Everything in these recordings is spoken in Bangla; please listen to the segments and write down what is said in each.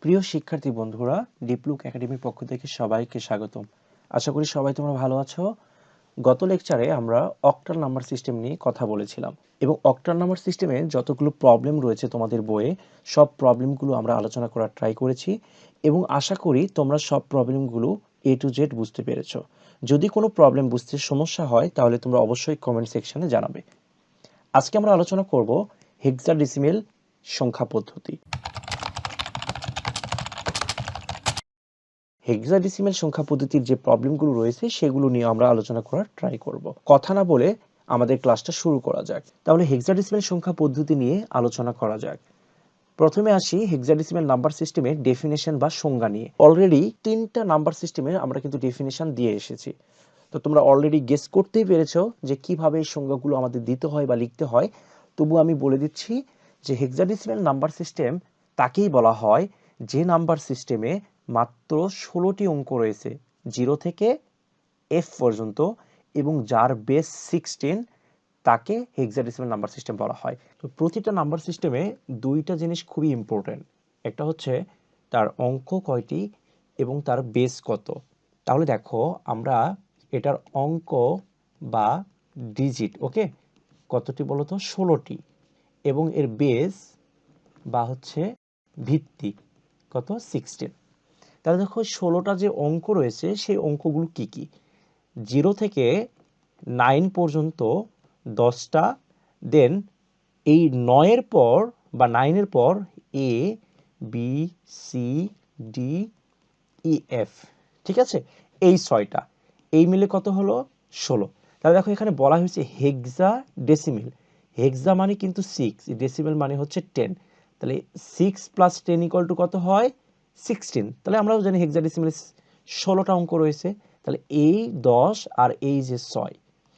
প্রিয় শিক্ষার্থী বন্ধুরা, ডিপ্লুক একাডেমির পক্ষ থেকে সবাইকে স্বাগতম। আশা করি সবাই তোমরা ভালো আছো। গত লেকচারে আমরা অক্টাল নাম্বার সিস্টেম নিয়ে কথা বলেছিলাম এবং অক্টাল নাম্বার সিস্টেমে যতগুলো প্রবলেম রয়েছে তোমাদের বইয়ে সব প্রবলেমগুলো আমরা আলোচনা করার ট্রাই করেছি এবং আশা করি তোমরা সব প্রবলেমগুলো এ টু জেড বুঝতে পেরেছো। যদি কোনো প্রবলেম বুঝতে সমস্যা হয় তাহলে তোমরা অবশ্যই কমেন্ট সেকশনে জানাবে। আজকে আমরা আলোচনা করব হেক্সাডেসিমেল সংখ্যা পদ্ধতি। হেক্সাডেসিমেল সংখ্যা পদ্ধতির যে প্রবলেমগুলো রয়েছে সেগুলো নিয়ে আমরা আলোচনা করার ট্রাই করব। কথা না বলে আমাদের ক্লাসটা শুরু করা যাক। তাহলে হেক্সাডেসিমেল সংখ্যা পদ্ধতি নিয়ে আলোচনা করা যাক। প্রথমে আসি হেক্সাডেসিমেল নাম্বার সিস্টেমের ডেফিনেশন বা সংজ্ঞা নিয়ে। অলরেডি 3টা নাম্বার সিস্টেমে আমরা কিন্তু ডেফিনেশন দিয়ে এসেছি। তো তোমরা অলরেডি গেস করতেই পেরেছো যে কিভাবে এই সংজ্ঞাগুলো আমাদের দিতে হয় বা লিখতে হয়। তবু আমি বলে দিচ্ছি যে হেক্সাডেসিমেল নাম্বার সিস্টেম তাকেই বলা হয় যে নাম্বার সিস্টেমে মাত্র 16টি অঙ্ক রয়েছে 0 থেকে f পর্যন্ত এবং যার বেস 16 তাকে হেক্সাডেসিমেল নাম্বার সিস্টেম বলা হয়। তো প্রতিটা নাম্বার সিস্টেমে দুইটা জিনিস খুবই ইম্পর্টেন্ট। একটা হচ্ছে তার অঙ্ক কয়টি এবং তার বেস কত। তাহলে দেখো আমরা এটার অঙ্ক বা ডিজিট ওকে কতটি বলো তো 16টি এবং এর বেস বা হচ্ছে ভিত্তি কত 16। তাহলে দেখো 16টা যে অঙ্ক রয়েছে সেই অঙ্কগুলো কি কি। 0 থেকে 9 পর্যন্ত 10টা, দেন এই 9-এর পর বা 9-এর পর A B C D E F, ঠিক আছে, এই 6টা, এই মিলে কত হলো 16। তাহলে দেখো এখানে বলা হয়েছে হেক্সাডেসিমেল। হেক্সা মানে কিন্তু 6, ডেসিমেল মানে হচ্ছে 10। তাহলে 6 + 10 = কত হয় 16। তাহলে আমরাও জানি হেক্সাডেসিমেলে 16টা অঙ্ক রয়েছে। তাহলে এই 10 আর এই যে 6।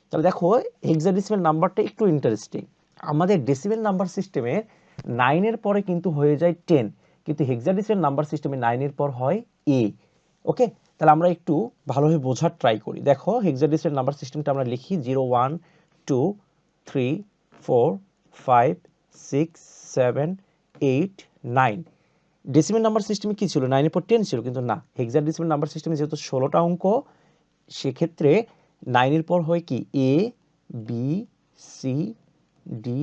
তাহলে দেখো হেক্সাডেসিমেল নাম্বারটা একটু ইন্টারেস্টিং। আমাদের ডেসিমেল নাম্বার সিস্টেমে 9-এর পরে কিন্তু হয়ে যায় 10, কিন্তু হেক্সাডেসিমেল নাম্বার সিস্টেমে 9-এর পর হয় এ। ওকে, তাহলে আমরা একটু ভালোভাবে বোঝার ট্রাই করি। দেখো হেক্সাডেসিমেল নাম্বার সিস্টেমটা আমরা লিখি 0 1 2 3 4 5 6 7 8 9। ডেসিমেল নাম্বার সিস্টেমে কি ছিল 9-এর পর 10 ছিল, কিন্তু না, হেক্সাডেসিমেল নাম্বার সিস্টেমে যেহেতু 16টা অঙ্ক সেক্ষেত্রে 9-এর পর হয় কি A B C D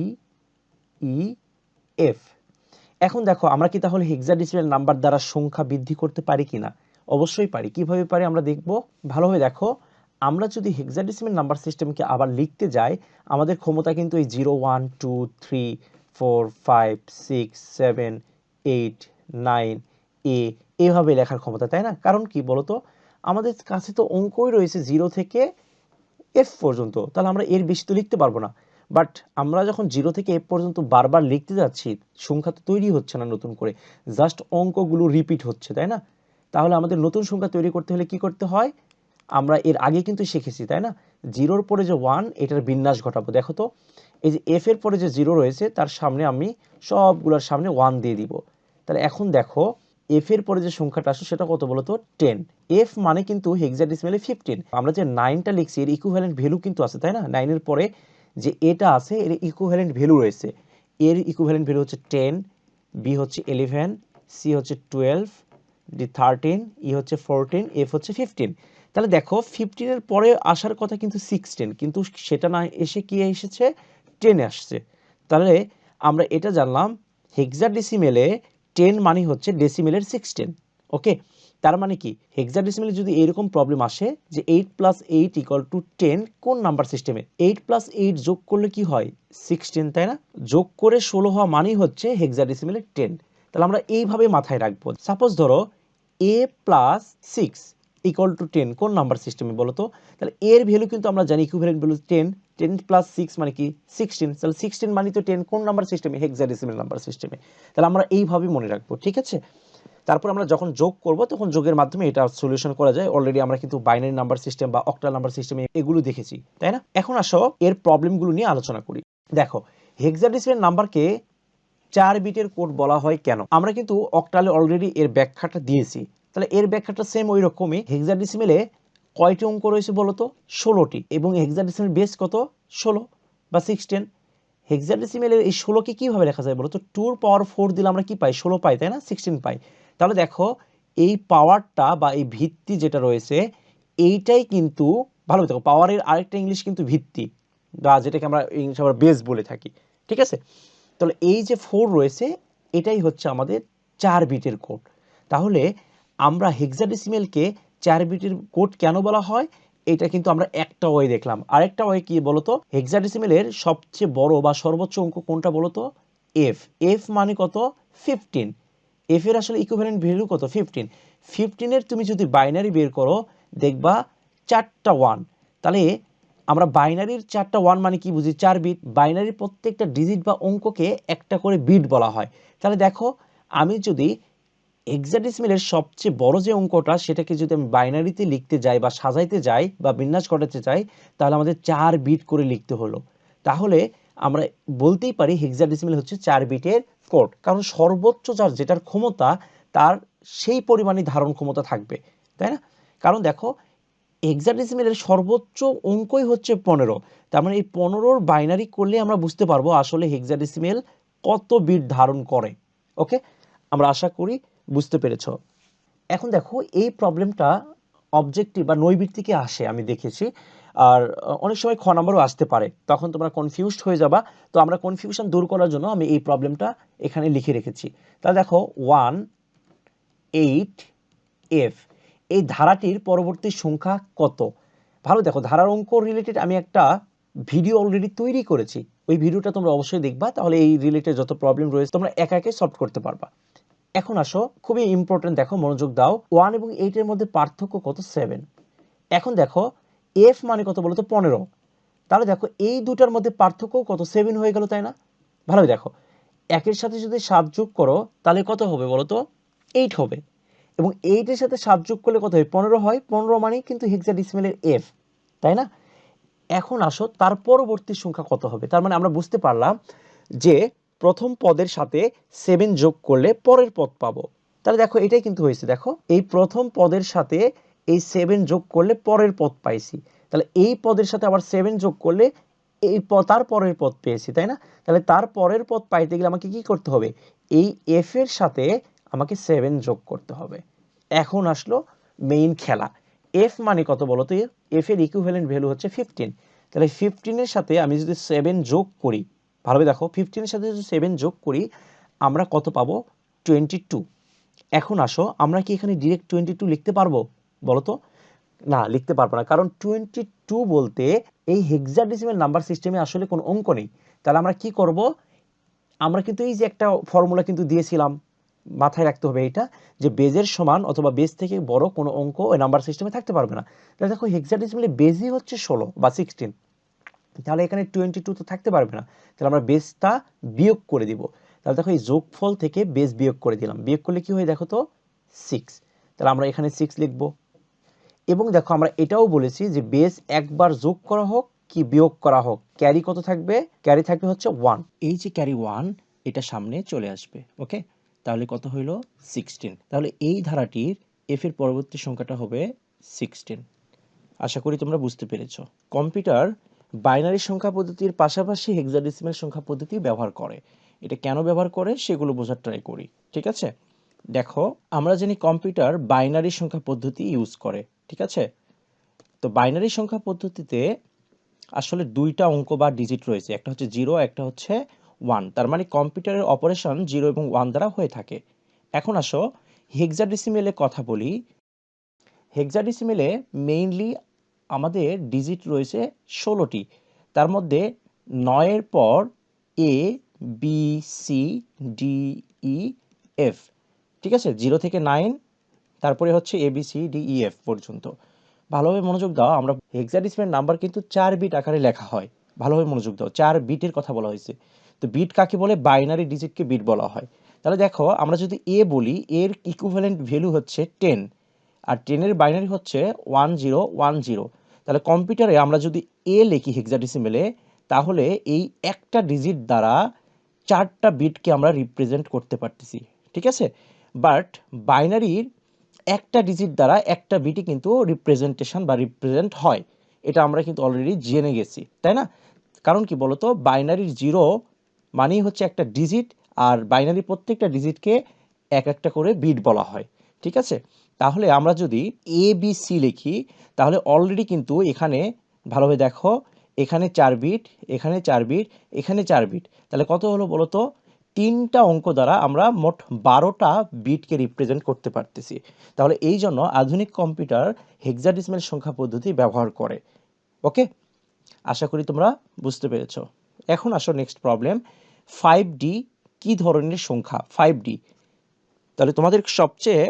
E F. এখন দেখো আমরা কি তাহলে হেক্সাডেসিমেল নাম্বার দ্বারা সংখ্যা বৃদ্ধি করতে পারি কিনা? অবশ্যই পারি। কিভাবে পারি আমরা দেখব। ভালোভাবে দেখো, আমরা যদি হেক্সাডেসিমেল নাম্বার সিস্টেমকে আবার লিখতে যাই আমাদের ক্ষমতা কিন্তু এই 0 1 2 3 4 5 6 7 8 9 এভাবে লেখার ক্ষমতা, তাই না? কারণ কি বলতো, আমাদের কাছে তো অঙ্কই রয়েছে 0 থেকে f পর্যন্ত, তাহলে আমরা এর বেশি তো লিখতে পারবো না। বাট আমরা যখন 0 থেকে f পর্যন্ত বারবার লিখতে যাচ্ছি সংখ্যা তো তৈরি হচ্ছে না নতুন করে, জাস্ট অঙ্কগুলো রিপিট হচ্ছে, তাই না? তাহলে আমাদের নতুন সংখ্যা তৈরি করতে হলে কি করতে হয়, আমরা এর আগে কিন্তু শিখেছি, তাই না? 0-র পরে যে 1 এটার বিন্যাস ঘটাবো। দেখো তো এই যে f এর পরে যে 0 রয়েছে তার সামনে আমি সবগুলোর সামনে 1 দিয়ে দিব। তাহলে এখন দেখো f এর পরে যে সংখ্যাটা আসে সেটা কত বলতো 10। f মানে কিন্তু হেক্সাডেসিমেলে 15। আমরা যে 9টা লিখছি এর ইকুইভ্যালেন্ট ভ্যালু কিন্তু আছে, তাই না? 9-এর পরে যে এটা আছে এর ইকুইভ্যালেন্ট ভ্যালু রয়েছে। এর ইকুইভ্যালেন্ট ভ্যালু হচ্ছে 10, বি হচ্ছে 11, সি হচ্ছে 12, ডি 13, ই হচ্ছে 14, এফ হচ্ছে 15। তাহলে দেখো 15-এর পরে আসার কথা কিন্তু 16, কিন্তু সেটা না এসে কি এসেছে 10 আসছে। তাহলে আমরা এটা জানলাম হেক্সাডেসিমেলে 10 মানে হচ্ছে ডেসিমেলের 16। ওকে, তার মানে কি হেক্সাডেসিমেলে যদি এরকম প্রবলেম আসে যে 8 + 8 = 10 কোন নাম্বার সিস্টেমে, 8 + 8 যোগ করলে কি হয় 16, তাই না? যোগ করে 16 হওয়া মানেই হচ্ছে হেক্সাডেসিমেলে 10। তাহলে আমরা এইভাবে মাথায় রাখবো। সাপোজ ধরো a + 6 = 10 কোন নাম্বার সিস্টেমে বলো তো? তাহলে এর ভ্যালু কিন্তু আমরা জানি ইকুইভ্যালেন্ট ভ্যালু 10, 10 + 6 মানে কি 16। তাহলে 16 মানে তো 10 কোন নাম্বার সিস্টেমে, হেক্সাডেসিমেল নাম্বার সিস্টেমে। তাহলে আমরা এইভাবে মনে রাখবো, ঠিক আছে? তারপর আমরা যখন যোগ করব তখন যোগের মাধ্যমে এটা সলিউশন করা যায়। অলরেডি আমরা কিন্তু বাইনারি নাম্বার সিস্টেম বা অক্টাল নাম্বার সিস্টেমে এগুলো দেখেছি, তাই না? এখন আসো এর প্রবলেমগুলো নিয়ে আলোচনা করি। দেখো হেক্সাডেসিমেল নাম্বারকে 4 বিটের কোড বলা হয় কেন? আমরা কিন্তু অক্টালে অলরেডি এর ব্যাখ্যাটা দিয়েছি। তাহলে এর ব্যাখ্যাটা সেম ওই রকমই। হেক্সাডেসিমেলে কয়টি অঙ্ক রয়েছে বলতো 16টি এবং হেক্সাডেসিমেল বেস কত 16 বা 16। হেক্সাডেসিমেলের এই 16কে কিভাবে লেখা যায় বলতো 2 ⁴ দিলে আমরা কি পাই 16 পাই, তাই না? 16 পাই। তাহলে দেখো এই পাওয়ারটা বা এই ভিত্তি যেটা রয়েছে এইটাই কিন্তু ভালো দেখো, পাওয়ারের আরেকটা ইংলিশ কিন্তু ভিত্তি, বা যেটাকে আমরা ইংলিশে আবার বেস বলে থাকি, ঠিক আছে। তাহলে এই যে 4 রয়েছে এটাই হচ্ছে আমাদের 4 বিটের কোড। তাহলে আমরা হেক্সাডেসিমেলকে 4 বিটের কোড কেন বলা হয়, এটা কিন্তু আমরা একটা ওয়ে দেখলাম। আরেকটা ওয়ে কি বলতো, হেক্সাডেসিমেলের সবচেয়ে বড় বা সর্বোচ্চ অঙ্ক কোনটা বলতো, এফ। এফ মানে কত, 15। এফ এর আসলে ইকুইভ্যালেন্ট ভ্যালু কত, 15। 15 এর তুমি যদি বাইনারি বের করো দেখবা 4টা 1। তাহলে আমরা বাইনারির 4টা 1 মানে কি বুঝি, 4 বিট। বাইনারির প্রত্যেকটা ডিজিট বা অঙ্ককে একটা করে বিট বলা হয়। তাহলে দেখো আমি যদি হেক্সাডেসিমেলের সবচেয়ে বড় যে অঙ্কটা সেটাকে যদি আমি বাইনারিতে লিখতে যাই বা সাজাইতে যাই বা বিন্যাস ঘটাতে চাই, তাহলে আমাদের 4 বিট করে লিখতে হলো। তাহলে আমরা বলতেই পারি হেক্সাডেসিমেল হচ্ছে 4 বিটের কোড, কারণ সর্বোচ্চ যার যেটার ক্ষমতা তার সেই পরিমাণে ধারণ ক্ষমতা থাকবে, তাই না? কারণ দেখো হেক্সাডেসিমেলের সর্বোচ্চ অঙ্কই হচ্ছে 15। তার মানে এই 15র বাইনারি করলে আমরা বুঝতে পারবো আসলে হেক্সাডেসিমেল কত বিট ধারণ করে। ওকে, আমরা আশা করি বুঝতে পেরেছ। এখন দেখো এই প্রবলেমটা অবজেক্টিভ বা নৈবিত্তিকে আসে আমি দেখেছি, আর অনেক সময় খ নাম্বারও আসতে পারে, তখন তোমরা কনফিউজড হয়ে যাবা। তো আমরা কনফিউশন দূর করার জন্য আমি এই প্রবলেমটা এখানে লিখে রেখেছি। তাহলে দেখো 1 8 এফ, এই ধারাটির পরবর্তী সংখ্যা কত। ভালো দেখো, ধারার অঙ্ক রিলেটেড আমি একটা ভিডিও অলরেডি তৈরি করেছি, ওই ভিডিওটা তোমরা অবশ্যই দেখবা, তাহলে এই রিলেটেড যত প্রবলেম রয়েছে তোমরা একা একাই সলভ করতে পারবা। এখন আসো, খুবই ইম্পর্টেন্ট, দেখো মনোযোগ দাও। 1 এবং 8 এর মধ্যে পার্থক্য কত, 7। এখন দেখো এফ মানে কত বলতো, 15। তাহলে দেখো এই দুটার মধ্যে পার্থক্য কত, 7 হয়ে গেল, তাই না? ভালোই দেখো, একের সাথে যদি 7 যোগ করো তাহলে কত হবে বলতো, 8 হবে। এবং 8 এর সাথে 7 যোগ করলে কত হয়, 15 হয়। 15 মানে কিন্তু হেক্সাডেসিমেলের এফ, তাই না? এখন আসো তার পরবর্তী সংখ্যা কত হবে। তার মানে আমরা বুঝতে পারলাম যে প্রথম পদের সাথে 7 যোগ করলে পরের পদ পাবো। তাহলে দেখো এটাই কিন্তু হয়েছে, দেখো এই প্রথম পদের সাথে এই 7 যোগ করলে পরের পদ পাইছি। তাহলে এই পদের সাথে আবার 7 যোগ করলে এই তার পরের পদ পেয়েছি, তাই না? তাহলে তার পরের পদ পাইতে গেলে আমাকে কি করতে হবে, এই এফ এর সাথে আমাকে 7 যোগ করতে হবে। এখন আসলো মেইন খেলা। এফ মানে কত বলতো, এফ এর ইকুইভ্যালেন্ট ভ্যালু হচ্ছে 15। তাহলে 15 এর সাথে আমি যদি 7 যোগ করি, ভালোভাবে দেখো 15 এর সাথে যদি 7 যোগ করি আমরা কত পাবো, 22। এখন আসো আমরা কি এখানে ডিরেক্ট 22 লিখতে পারবো বলতো, না লিখতে পারবো না, কারণ 22 বলতে এই হেক্সাডেসিমাল নাম্বার সিস্টেমে আসলে কোনো অঙ্ক নেই। তাহলে আমরা কি করব, আমরা কিন্তু এই যে একটা ফর্মুলা কিন্তু দিয়েছিলাম, মাথায় রাখতে হবে এটা, যে বেজের সমান অথবা বেজ থেকে বড় কোনো অঙ্ক ওই নাম্বার সিস্টেমে থাকতে পারবে না। তাহলে দেখো হেক্সাডেসিমালে বেজই হচ্ছে 16 বা 16, তাহলে এখানে 22 তো থাকতে পারবে না। তাহলে আমরা বেসটা বিয়োগ করে দিব। তাহলে দেখো এই যোগফল থেকে বেস বিয়োগ করে দিলাম, বিয়োগ করলে কি হয় দেখো তো, 6। তাহলে আমরা এখানে 6 লিখব। এবং দেখো আমরা এটাও বলেছি যে বেস একবার যোগ করা হোক কি বিয়োগ করা হোক, ক্যারি কত থাকবে, ক্যারি থাকবে হচ্ছে 1। এই যে ক্যারি 1 এটা সামনে চলে আসবে। ওকে, তাহলে কত হইল, 16। তাহলে এই ধারাটির এফ এর পরবর্তী সংখ্যাটা হবে 16। আশা করি তোমরা বুঝতে পেরেছো। কম্পিউটার বাইনারি সংখ্যা পদ্ধতির পাশাপাশি হেক্সাডেসিমাল সংখ্যা পদ্ধতি ব্যবহার করে। এটা কেন ব্যবহার করে সেগুলো বোঝার ট্রাই করি, ঠিক আছে? দেখো আমরা জানি কম্পিউটার বাইনারি সংখ্যা পদ্ধতি ইউজ করে, ঠিক আছে? তো বাইনারি সংখ্যা পদ্ধতিতে আসলে দুইটা অঙ্ক বা ডিজিট রয়েছে, একটা হচ্ছে 0, একটা হচ্ছে 1। তার মানে কম্পিউটারের অপারেশন 0 এবং 1 দ্বারা হয়ে থাকে। এখন আসো হেক্সাডেসিমেলে কথা বলি। হেক্সাডেসিমেলে মেইনলি আমাদের ডিজিট রয়েছে 16টি। তার মধ্যে 9 এর পর A B C D E F, ঠিক আছে? 0 থেকে 9, তারপরে হচ্ছে A B C D E F পর্যন্ত। ভালোভাবে মনোযোগ দাও, আমরা হেক্সাডেসিমেল নাম্বার কিন্তু 4 বিট আকারে লেখা হয়। ভালোভাবে মনোযোগ দাও, 4 বিটের কথা বলা হয়েছে। তো বিট কাকে বলে, বাইনারি ডিজিটকে বিট বলা হয়। তাহলে দেখো আমরা যদি এ বলি, এর ইকুইভ্যালেন্ট ভ্যালু হচ্ছে 10, আর 10 এর বাইনারি হচ্ছে 1010। তাহলে কম্পিউটারে আমরা যদি এ লিখি হেক্সাডেসিমেলে, তাহলে এই একটা ডিজিট দ্বারা 4টা বিটকে আমরা রিপ্রেজেন্ট করতে পারতেছি, ঠিক আছে? বাট বাইনারির একটা ডিজিট দ্বারা একটা বিটই কিন্তু রিপ্রেজেন্টেশন বা রিপ্রেজেন্ট হয়, এটা আমরা কিন্তু অলরেডি জেনে গেছি, তাই না? কারণ কি বলতো, বাইনারির 0 মানেই হচ্ছে একটা ডিজিট, আর বাইনারি প্রত্যেকটা ডিজিটকে এক একটা করে বিট বলা হয়, ঠিক আছে? তাহলে আমরা যদি এ বি সি লিখি তাহলে অলরেডি কিন্তু এখানে ভালোভাবে দেখো, এখানে 4 বিট, এখানে 4 বিট, এখানে 4 বিট, তাহলে কত হলো বলো তো? 3টা অঙ্ক দ্বারা আমরা মোট 12টা বিটকে রিপ্রেজেন্ট করতে পারতেছি। তাহলে এই জন্য আধুনিক কম্পিউটার হেক্সাডেসিমাল সংখ্যা পদ্ধতি ব্যবহার করে। ওকে, আশা করি তোমরা বুঝতে পেরেছো। এখন আসো নেক্সট প্রবলেম, 5D কি ধরনের সংখ্যা? 5D, তাহলে তোমাদের সবচেয়ে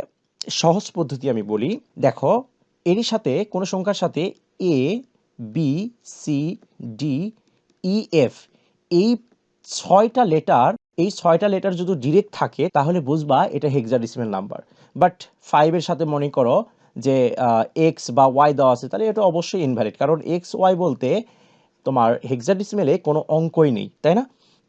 সহজ পদ্ধতি আমি বলি, দেখো এরই সাথে কোনো সংখ্যার সাথে A B C D E F এই 6টা লেটার, এই 6টা লেটার যদি ডিরেক্ট থাকে তাহলে বুঝবা এটা হেক্সাডেসিমাল নাম্বার। বাট 5-এর সাথে মনে করো যে এক্স বা ওয়াই দেওয়া আছে, তাহলে এটা অবশ্যই ইনভ্যালিড, কারণ এক্স ওয়াই বলতে তোমার হেক্সাডেসিমালে কোনো অঙ্কই নেই, তাই না?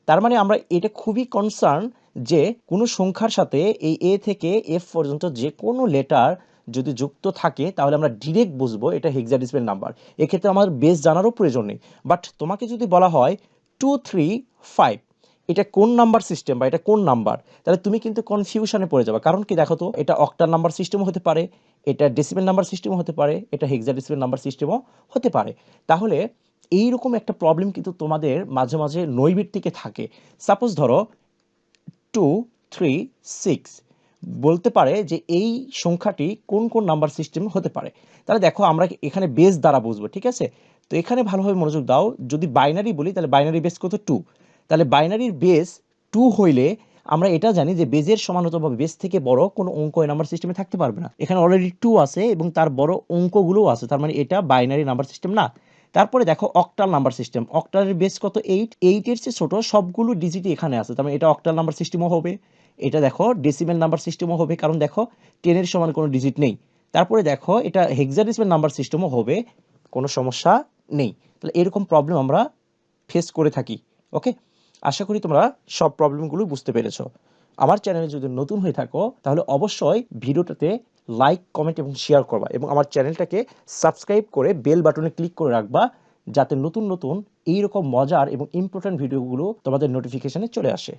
তার মানে আমরা এটা খুবই কনসার্ন যে কোনো সংখ্যার সাথে এই এ থেকে এফ পর্যন্ত যে কোনো লেটার যদি যুক্ত থাকে তাহলে আমরা ডিরেক্ট বুঝবো এটা হেক্সাডেসিমাল নাম্বার। এক্ষেত্রে আমার বেস জানারও প্রয়োজন নেই। বাট তোমাকে যদি বলা হয় 2 3 5 এটা কোন নাম্বার সিস্টেম বা এটা কোন নাম্বার, তাহলে তুমি কিন্তু কনফিউশনে পড়ে যাবে। কারণ কি দেখো তো, এটা অক্টাল নাম্বার সিস্টেমও হতে পারে, এটা ডেসিমেল নাম্বার সিস্টেমও হতে পারে, এটা হেক্সাডেসিমাল নাম্বার সিস্টেমও হতে পারে। তাহলে এইরকম একটা প্রবলেম কিন্তু তোমাদের মাঝে মাঝে নৈবিত্তিকে থাকে। সাপোজ ধরো 2 3 6 বলতে পারে যে এই সংখ্যাটি কোন কোন নাম্বার সিস্টেম হতে পারে। তাহলে দেখো আমরা এখানে বেস দ্বারা বুঝবো, ঠিক আছে? তো এখানে ভালোভাবে মনোযোগ দাও, যদি বাইনারি বলি তাহলে বাইনারি বেস কত? 2। তাহলে বাইনারির বেস 2 হইলে আমরা এটা জানি যে বেজের সমান্তরাল বেস থেকে বড় কোনো অঙ্ক এই নাম্বার সিস্টেমে থাকতে পারবে না। এখানে অলরেডি 2 আছে এবং তার বড় অঙ্কগুলোও আছে, তার মানে এটা বাইনারি নাম্বার সিস্টেম না। তারপরে দেখো অক্টাল নাম্বার সিস্টেম, অক্টালের বেস কত? 8, 8-এর চেয়ে ছোট সবগুলো ডিজিটই এখানে আছে, তার মানে এটা অক্টাল নাম্বার সিস্টেমও হবে। এটা দেখো ডেসিমেল নাম্বার সিস্টেমও হবে, কারণ দেখো 10-এর সমান কোনো ডিজিট নেই। তারপরে দেখো এটা হেক্সাডেসিমাল নাম্বার সিস্টেমও হবে, কোনো সমস্যা নেই। তাহলে এরকম প্রবলেম আমরা ফেস করে থাকি। ওকে, আশা করি তোমরা সব প্রবলেমগুলো বুঝতে পেরেছো। আমার চ্যানেলে যদি নতুন হয়ে থাকো তাহলে অবশ্যই ভিডিওটাতে লাইক কমেন্ট এবং শেয়ার করবা এবং আমার চ্যানেলটাকে সাবস্ক্রাইব করে বেল বাটনে ক্লিক করে রাখবা, যাতে নতুন নতুন এইরকম মজার এবং ইম্পর্টেন্ট ভিডিওগুলো তোমাদের নোটিফিকেশনে চলে আসে।